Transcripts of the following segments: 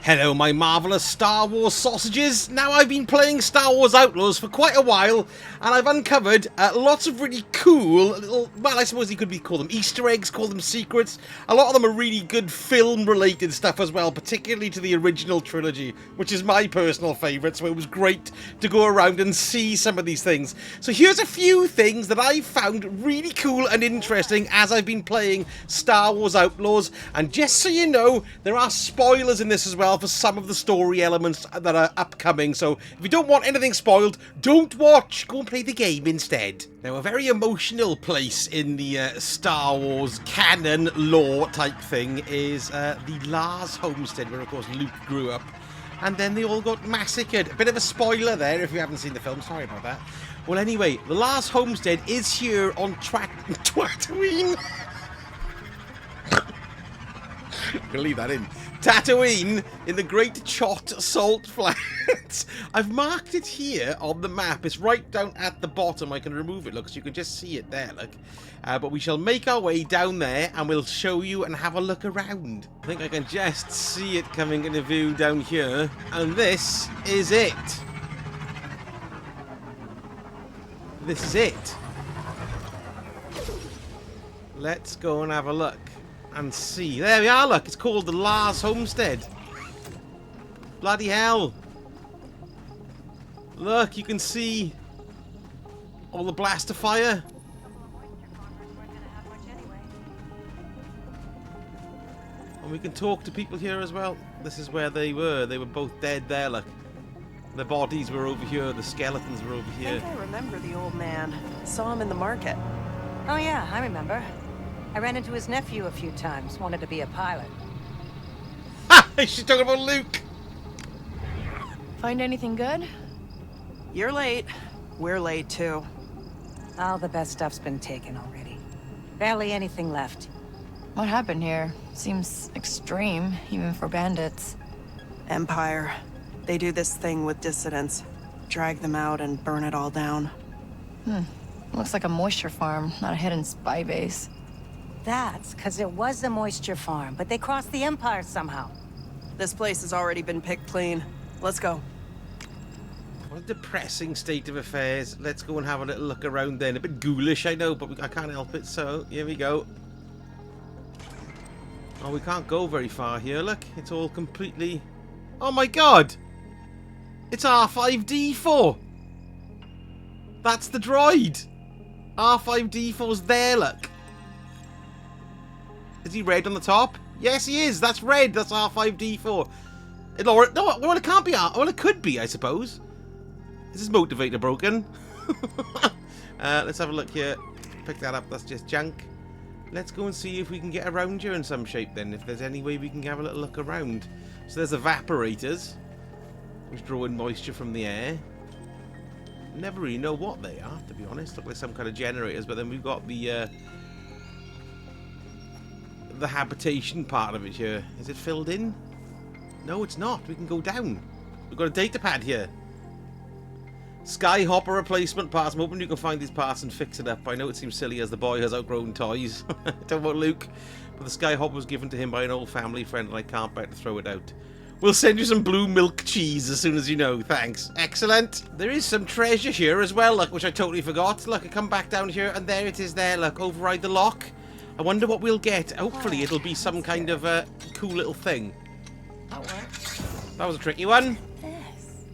Hello, my marvellous Star Wars sausages. Now, I've been playing Star Wars Outlaws for quite a while, and I've uncovered lots of really cool little, well, I suppose you could call them Easter eggs, call them secrets. A lot of them are really good film-related stuff as well, particularly to the original trilogy, which is my personal favourite, so it was great to go around and see some of these things. So here's a few things that I've found really cool and interesting as I've been playing Star Wars Outlaws, and just so you know, there are spoilers in this as well for some of the story elements that are upcoming, so if you don't want anything spoiled, don't watch, go and play the game instead. Now, a very emotional place in the Star Wars canon lore type thing is the Lars homestead, where of course Luke grew up, and then they all got massacred. A bit of a spoiler there if you haven't seen the film, sorry about that. Well, anyway, the Lars homestead is here on Tatooine. I'm gonna leave that in. Tatooine in the Great Chott Salt Flats. I've marked it here on the map. It's right down at the bottom. I can remove it, look, so you can just see it there, look. But we shall make our way down there and we'll show you and have a look around. I think I can just see it coming into view down here. And this is it. This is it. Let's go and have a look. And see. There we are, look. It's called the Lars Homestead. Bloody hell. Look, you can see all the blaster fire. And we can talk to people here as well. This is where they were. They were both dead there, look. The bodies were over here. The skeletons were over here. I think I remember the old man. Saw him in the market. Oh yeah, I remember. I ran into his nephew a few times, wanted to be a pilot. Ha! She's talking about Luke! Find anything good? You're late. We're late too. All the best stuff's been taken already. Barely anything left. What happened here? Seems extreme, even for bandits. Empire. They do this thing with dissidents. Drag them out and burn it all down. Looks like a moisture farm, not a hidden spy base. That's because it was a moisture farm, but they crossed the Empire somehow. This place has already been picked clean. Let's go. What a depressing state of affairs. Let's go and have a little look around then. A bit ghoulish, I know, but I can't help it, so here we go. Oh, we can't go very far here, look. It's all completely... Oh my god! It's R5-D4! That's the droid! R5-D4's there, look. Is he red on the top? Yes, he is. That's red. That's R5-D4. No, well, it can't be R. Well, it could be, I suppose. Is this motivator broken? Let's have a look here. Pick that up. That's just junk. Let's go and see if we can get around here in some shape then. If there's any way we can have a little look around. So there's evaporators, which draw in moisture from the air. Never really know what they are, to be honest. Look like some kind of generators. But then we've got the habitation part of it here. Is it filled in? No, it's not. We can go down. We've got a data pad here. Skyhopper replacement parts. I'm hoping you can find these parts and fix it up. I know it seems silly as the boy has outgrown toys. Talk about Luke. But the Skyhopper was given to him by an old family friend and I can't bear to throw it out. We'll send you some blue milk cheese as soon as you know. Thanks. Excellent. There is some treasure here as well, look, which I totally forgot. Look, I come back down here and there it is there. Look, override the lock. I wonder what we'll get. Hopefully it'll be some kind of cool little thing. That was a tricky one.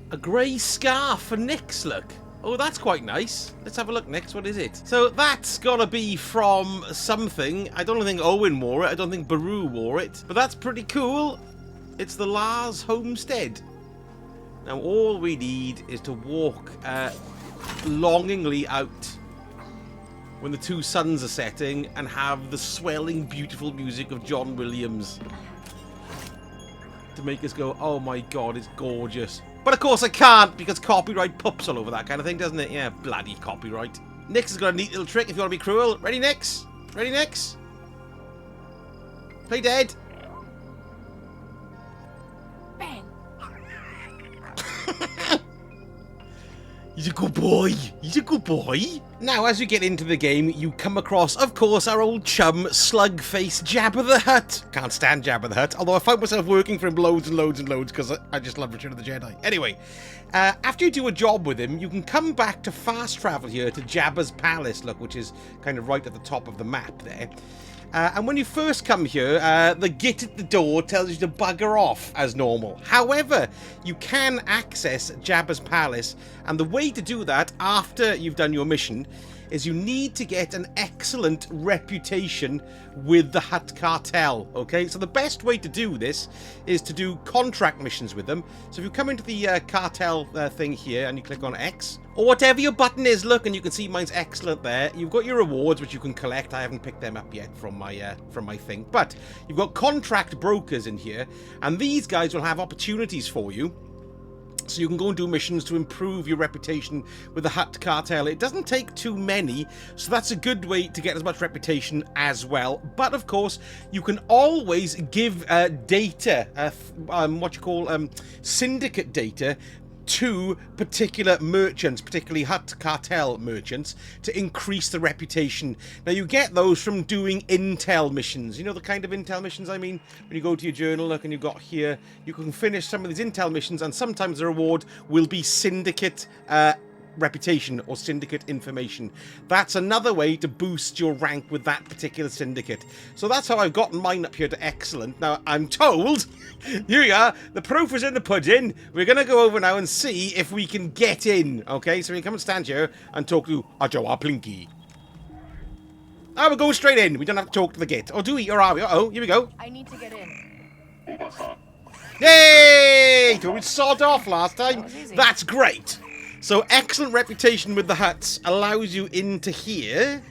A grey scarf for Nyx, look. Oh, that's quite nice. Let's have a look, Nyx. What is it? So that's gotta be from something. I don't think Owen wore it. I don't think Baru wore it. But that's pretty cool. It's the Lars homestead. Now all we need is to walk longingly out when the two suns are setting and have the swelling, beautiful music of John Williams to make us go, oh my god, it's gorgeous. But of course I can't, because copyright pups all over that kind of thing, doesn't it? Yeah, bloody copyright. Nyx has got a neat little trick if you want to be cruel. Ready, Nyx? Ready, Nyx? Play dead. He's a good boy. He's a good boy. Now, as you get into the game, you come across, of course, our old chum, Slugface Jabba the Hutt. Can't stand Jabba the Hutt, although I found myself working for him loads and loads and loads because I just love Return of the Jedi. Anyway, after you do a job with him, you can come back to fast travel here to Jabba's palace, look, which is kind of right at the top of the map there. And when you first come here, the gate at the door tells you to bugger off as normal. However, you can access Jabba's palace, and the way to do that after you've done your mission is you need to get an excellent reputation with the Hutt cartel, okay? So the best way to do this is to do contract missions with them. So if you come into the cartel thing here and you click on X, or whatever your button is, look, and you can see mine's excellent there. You've got your rewards, which you can collect. I haven't picked them up yet from my thing. But you've got contract brokers in here, and these guys will have opportunities for you. So you can go and do missions to improve your reputation with the Hutt cartel. It doesn't take too many, so that's a good way to get as much reputation as well. But of course, you can always give data, syndicate data, to particular merchants, particularly Hutt cartel merchants, to increase the reputation. Now, you get those from doing intel missions. You know the kind of intel missions I mean? When you go to your journal, look, and you've got here, you can finish some of these intel missions, and sometimes the reward will be syndicate reputation or syndicate information. That's another way to boost your rank with that particular syndicate. So that's how I've gotten mine up here to excellent. Now, I'm told, here we are, the proof is in the pudding. We're going to go over now and see if we can get in, okay? So we come and stand here and talk to Ajawa Plinky. Oh, we're going straight in. We don't have to talk to the gate. Oh, do we? Or are we? Uh-oh, here we go. I need to get in. Yay! We sawed off last time. That was easy. That's great. So excellent reputation with the Hutts allows you into here,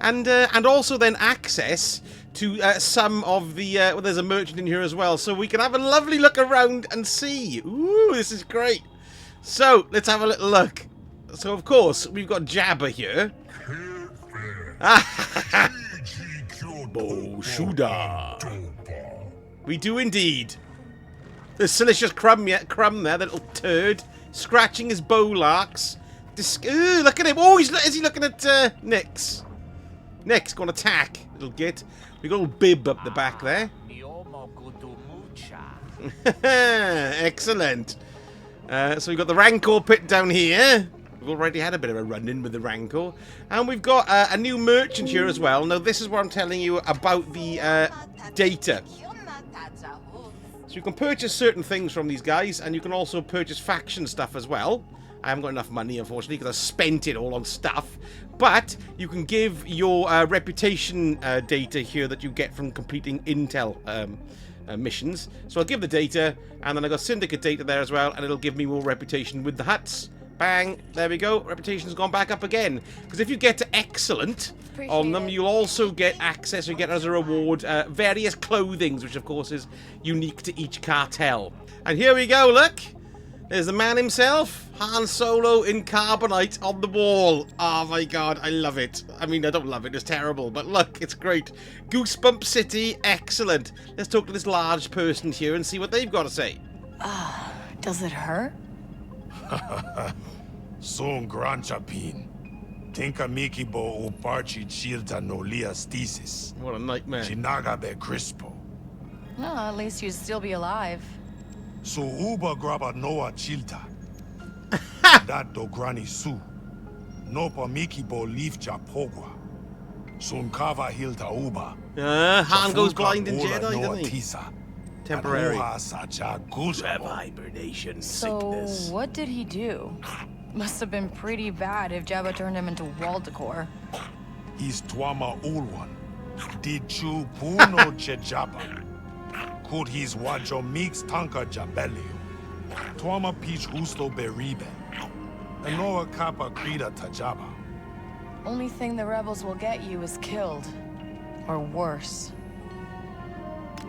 and also then access to some of the well, there's a merchant in here as well, so we can have a lovely look around and see. Ooh, this is great. So let's have a little look. So of course we've got Jabba here. Boshuda. We do indeed. The silicious crumb there, the little turd. Scratching his bowlarks. Ooh, look at him. Oh, is he looking at Nyx? Nyx, go and attack, little git. We got a little bib up the back there. Excellent. So we've got the Rancor pit down here. We've already had a bit of a run-in with the Rancor. And we've got a new merchant here as well. Now, this is what I'm telling you about the data. So you can purchase certain things from these guys, and you can also purchase faction stuff as well. I haven't got enough money, unfortunately, because I spent it all on stuff. But you can give your reputation data here that you get from completing intel missions. So I'll give the data, and then I got syndicate data there as well, and it'll give me more reputation with the Hutts. Bang, there we go. Reputation's gone back up again. Because if you get to excellent on them, you'll also get access, or you get as a reward, various clothings, which of course is unique to each cartel. And here we go, look. There's the man himself, Han Solo in Carbonite on the wall. Oh my god, I love it. I mean, I don't love it, it's terrible, but look, it's great. Goosebump City, excellent. Let's talk to this large person here and see what they've got to say. Does it hurt? Son granchapin. Tinka miki bo uparchi chilta nolia thesis. What a nightmare. Chinaga be crispo. Well, at least you'd still be alive. So uba graba noa chilta. That do granny su. Nopa miki bo leaf japogwa. Sun kava hilta uba. Han goes blind in Jedi, doesn't he? Tisa. Temporary. Hibernation sickness. So, what did he do? Must have been pretty bad if Jabba turned him into wall decor. He's Twama Ulwan. Did chu puno chejaba. Could his wajo mix tanka jabelio. Twama peach husto beribe. Anoa kappa krida tajaba. Only thing the rebels will get you is killed. Or worse.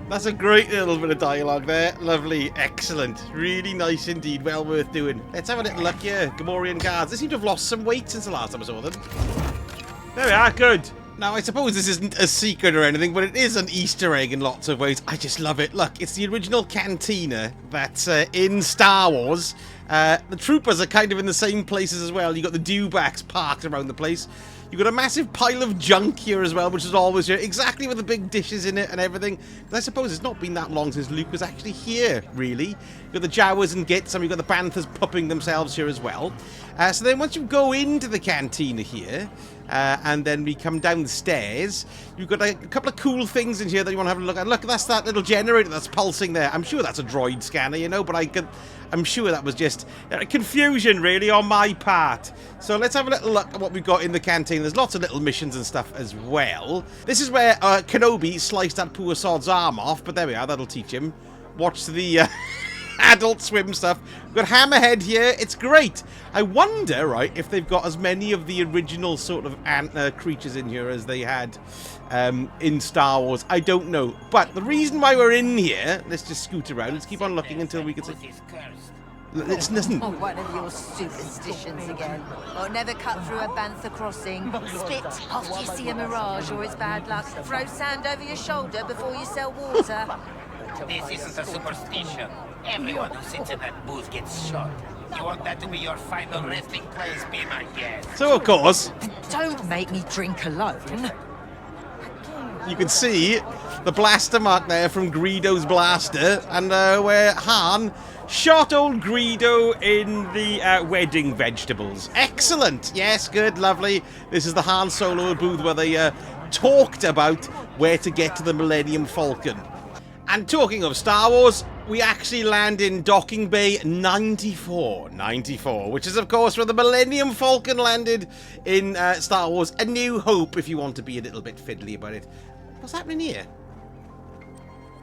That's a great little bit of dialogue there. Lovely, excellent, really nice indeed, well worth doing. Let's have a little look here. Gamorrean guards. They seem to have lost some weight since the last time I saw them. There we are, good. Now, I suppose this isn't a secret or anything, but it is an Easter egg in lots of ways. I just love it. Look, it's the original cantina that's in Star Wars. The troopers are kind of in the same places as well. You got the dewbacks parked around the place. You've got a massive pile of junk here as well, which is always here, exactly with the big dishes in it and everything. Because I suppose it's not been that long since Luke was actually here, really. You've got the Jawas and Gits, and you've got the Banthas pupping themselves here as well. So then once you go into the cantina here, and then we come down the stairs, you've got a couple of cool things in here that you want to have a look at. Look, that's that little generator that's pulsing there. I'm sure that's a droid scanner, you know, but I'm sure that was just confusion, really, on my part. So let's have a little look at what we've got in the canteen. There's lots of little missions and stuff as well. This is where Kenobi sliced that poor sod's arm off, but there we are, that'll teach him. Watch the Adult Swim stuff. We've got Hammerhead here. It's great. I wonder, right, if they've got as many of the original sort of creatures in here as they had in Star Wars. I don't know. But the reason why we're in here, let's just scoot around. Let's keep on looking until we can see. Listen. Oh, one of your superstitions again. Or never cut through a bantha crossing. Spit after you see a mirage or it's bad luck. Throw sand over your shoulder before you sell water. This isn't a superstition. Everyone who sits in that booth gets shot. You want that to be your final resting place, be my guest. So, of course, Don't make me drink alone. you can see the blaster mark there from Greedo's blaster, and where Han shot old Greedo in the wedding vegetables. Excellent. Yes, good, lovely. This is the Han Solo booth where they talked about where to get to the Millennium Falcon. And talking of Star Wars, we actually land in Docking Bay 94, which is, of course, where the Millennium Falcon landed in Star Wars A New Hope, if you want to be a little bit fiddly about it. What's happening here?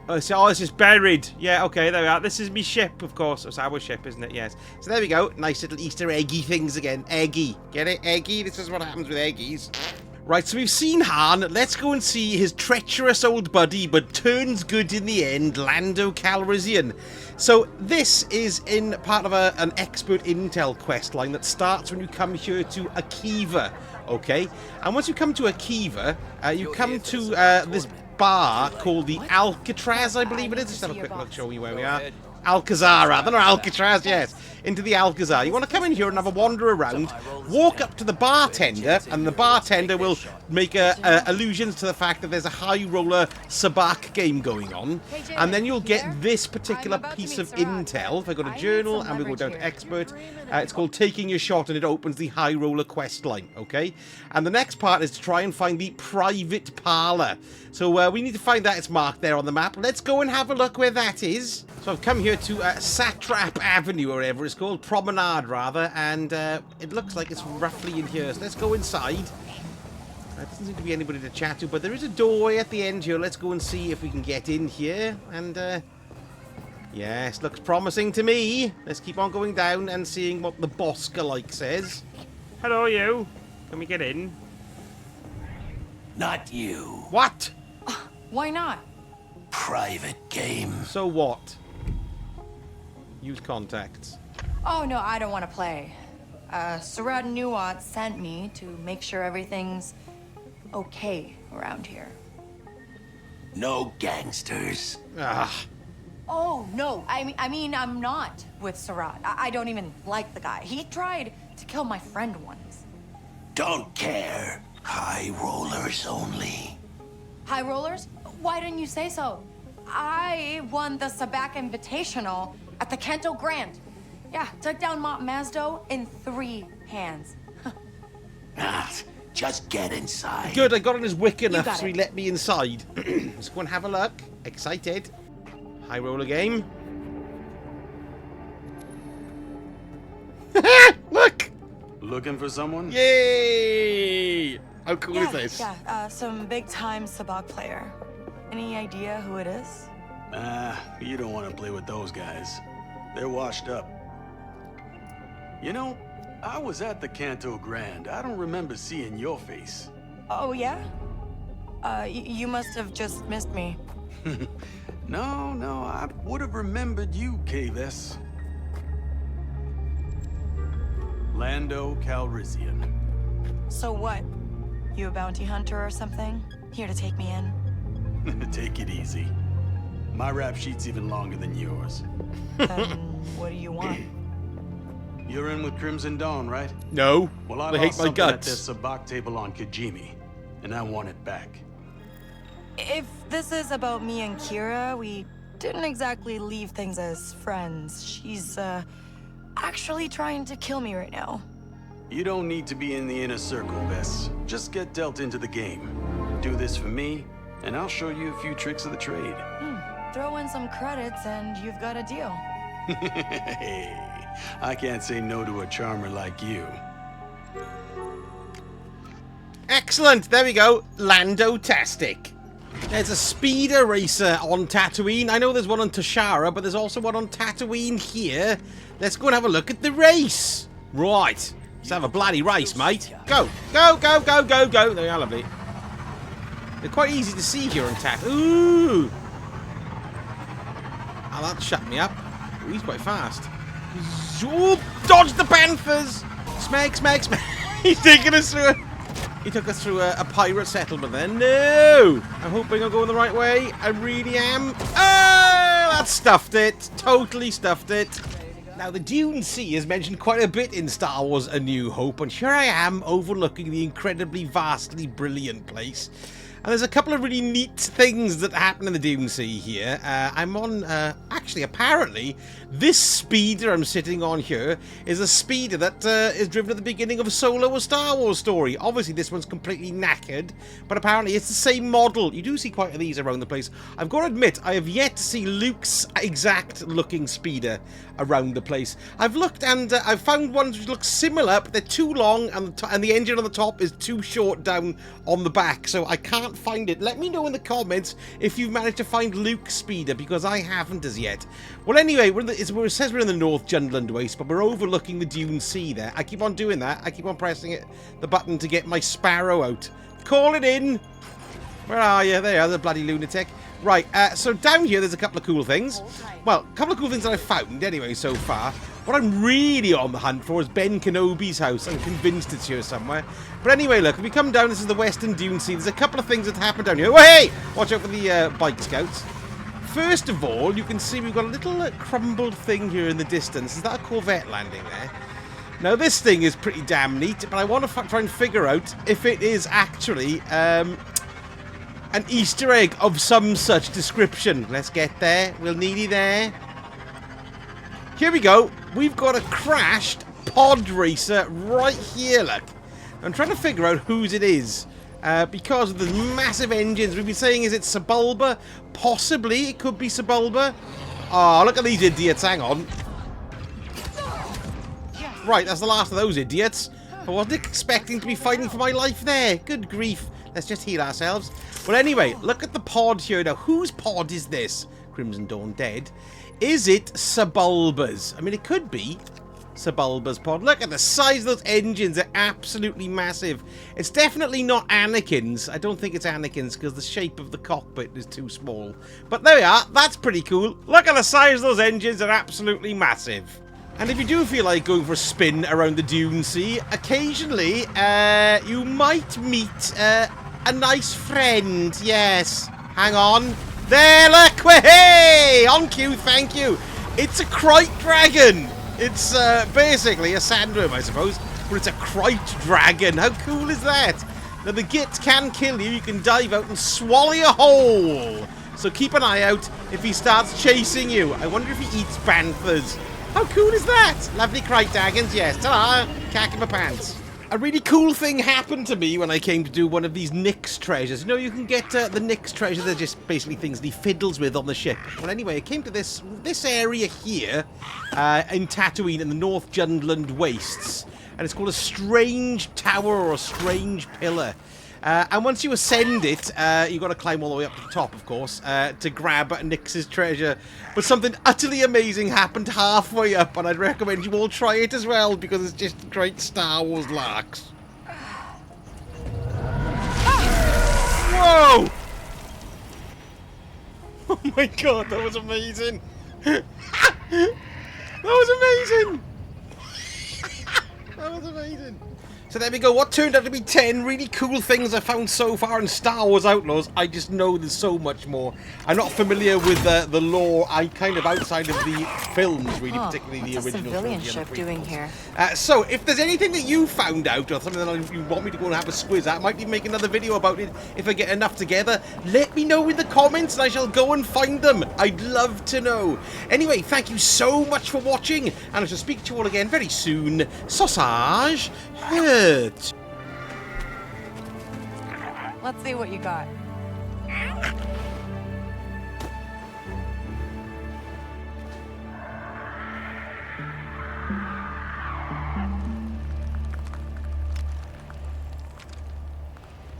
Oh, it's just buried. Yeah, okay, there we are. This is me ship, of course. It's our ship, isn't it? Yes. So there we go. Nice little Easter eggy things again. Eggy. Get it? Eggy? This is what happens with eggies. Right, so we've seen Han. Let's go and see his treacherous old buddy, but turns good in the end, Lando Calrissian. So this is in part of an expert intel quest line that starts when you come here to Akiva, okay? And once you come to Akiva, you come to this bar called the Alcatraz, I believe it is. Let's have a quick look, show you where we are. Alcazar, rather, not Alcatraz, yes. Into the Alcazar. You want to come in here and have a wander around, walk up to the bartender, and the bartender will make allusions to the fact that there's a high roller sabacc game going on, and then you'll get this particular piece of intel. If I go to journal and we go down to expert, it's called Taking Your Shot, and it opens the high roller quest line, okay? And the next part is to try and find the private parlor. So we need to find that. It's marked there on the map. Let's go and have a look where that is. So I've come here to Satrap Avenue, or whatever it's called, Promenade rather, and it looks like it's roughly in here. So let's go inside. There doesn't seem to be anybody to chat to, but there is a doorway at the end here. Let's go and see if we can get in here. And yes, looks promising to me. Let's keep on going down and seeing what the Bosca-like says. Hello, you. Can we get in? Not you. What? Why not? Private game. So what? Use contacts. Oh, no, I don't want to play. Sarad Nuat sent me to make sure everything's okay around here. No gangsters. Ah. Oh, no, I mean, I'm not with Sarad. I don't even like the guy. He tried to kill my friend once. Don't care. High rollers only. High rollers? Why didn't you say so? I won the Sabacc Invitational at the Kanto Grand. Yeah, took down Mont Mazdo in 3 hands. Just get inside. Good, I got on his wick enough got so he it. let me inside. Let's go and have a look. Excited. High roller game. Look! Looking for someone? Yay! How cool is this? Yeah, some big-time Sabacc player. Any idea who it is? You don't want to play with those guys. They're washed up. You know, I was at the Kanto Grand. I don't remember seeing your face. Oh, yeah? You must have just missed me. No, I would have remembered you, Kavis. Lando Calrissian. So what? You a bounty hunter or something? Here to take me in? Take it easy. My rap sheet's even longer than yours. Then what do you want? You're in with Crimson Dawn, right? No. Well, I they lost hate my something at guts. their sabacc table on Kijimi, and I want it back. If this is about me and Kira, we didn't exactly leave things as friends. She's, actually trying to kill me right now. You don't need to be in the inner circle, Bess. Just get dealt into the game. Do this for me, and I'll show you a few tricks of the trade. Throw in some credits and you've got a deal. Hey, I can't say no to a charmer like you. Excellent. There we go. Lando-tastic. There's a speeder racer on Tatooine. I know there's one on Tashara, but there's also one on Tatooine here. Let's go and have a look at the race. Right. Let's have a bloody race, mate. Go. Go, go, go, go, go. There we are, lovely. They're quite easy to see here on Tatooine. Ooh. Oh, that shut me up. Ooh, he's quite fast. Ooh, dodge the Panthers. Smeg, smeg, smeg. He's taking us through He took us through a pirate settlement then. No! I'm hoping I'm going the right way. I really am. Oh! That stuffed it. Totally stuffed it. Now, the Dune Sea is mentioned quite a bit in Star Wars A New Hope, and here I am overlooking the incredibly, vastly brilliant place. And there's a couple of really neat things that happen in the Dune Sea here. I'm on, actually, apparently, this speeder I'm sitting on here is a speeder that is driven at the beginning of a Solo, a Star Wars story. Obviously, this one's completely knackered, but apparently it's the same model. You do see quite a these around the place. I've got to admit, I have yet to see Luke's exact-looking speeder around the place. I've looked and I've found ones which look similar, but they're too long and the engine on the top is too short down on the back, so I can't find it. Let me know in the comments if you've managed to find Luke's speeder, because I haven't as yet. Well, anyway, it says we're in the North Jundland Waste, but we're overlooking the Dune Sea there. I keep on doing that. I keep on pressing the button to get my sparrow out. Call it in. Where are you? There you are, the bloody lunatic. Right, so down here there's a couple of cool things. Well, a couple of cool things that I've found anyway so far. What I'm really on the hunt for is Ben Kenobi's house. I'm convinced it's here somewhere. But anyway, look, if we come down, this is the Western Dune Sea. There's a couple of things that happen down here. Oh, hey! Watch out for the bike scouts. First of all, you can see we've got a little crumbled thing here in the distance. Is that a Corvette landing there? Now, this thing is pretty damn neat, but I want to try and figure out if it is actually an Easter egg of some such description. Let's get there. We'll needy there. Here we go. We've got a crashed pod racer right here, look. I'm trying to figure out whose it is. Because of the massive engines. We've been saying, is it Sebulba? Possibly. It could be Sebulba. Oh, look at these idiots. Hang on. Right, that's the last of those idiots. I wasn't expecting to be fighting for my life there. Good grief. Let's just heal ourselves. Well, anyway, look at the pod here. Now, whose pod is this? Crimson Dawn dead. Is it Sebulba's? I mean, it could be Sebulba's pod. Look at the size of those engines. They're absolutely massive. It's definitely not Anakin's. I don't think it's Anakin's because the shape of the cockpit is too small. But there we are. That's pretty cool. Look at the size of those engines. They're absolutely massive. And if you do feel like going for a spin around the Dune Sea, occasionally you might meet a nice friend. Yes. Hang on. There, look. Hey! On cue, thank you. It's a Krite Dragon. It's basically a sandworm, I suppose, but it's a Krite Dragon. How cool is that? Now, the Git can kill you. You can dive out and swallow you whole. So keep an eye out if he starts chasing you. I wonder if he eats panthers. How cool is that? Lovely Krite Dragons, yes. Ta-da! Cack in my pants. A really cool thing happened to me when I came to do one of these Nyx treasures. You know, you can get the Nyx treasure. They're just basically things that he fiddles with on the ship. Well, anyway, I came to this area here in Tatooine in the North Jundland Wastes. And it's called a strange tower or a strange pillar. And once you ascend it, you've got to climb all the way up to the top, of course, to grab Nyx's treasure. But something utterly amazing happened halfway up, and I'd recommend you all try it as well, because it's just great Star Wars larks. Whoa! Oh my god, that was amazing! That was amazing! That was amazing! So there we go, what turned out to be 10 really cool things I found so far in Star Wars Outlaws. I just know there's so much more. I'm not familiar with the lore, kind of outside of the films, really, particularly the What's a original civilian trilogy and ship the doing prequels. here? So if there's anything that you found out, or something that you want me to go and have a squiz at, I might even make another video about it if I get enough together. Let me know in the comments and I shall go and find them. I'd love to know. Anyway, thank you so much for watching, and I shall speak to you all again very soon. Sausage hurt. Let's see what you got.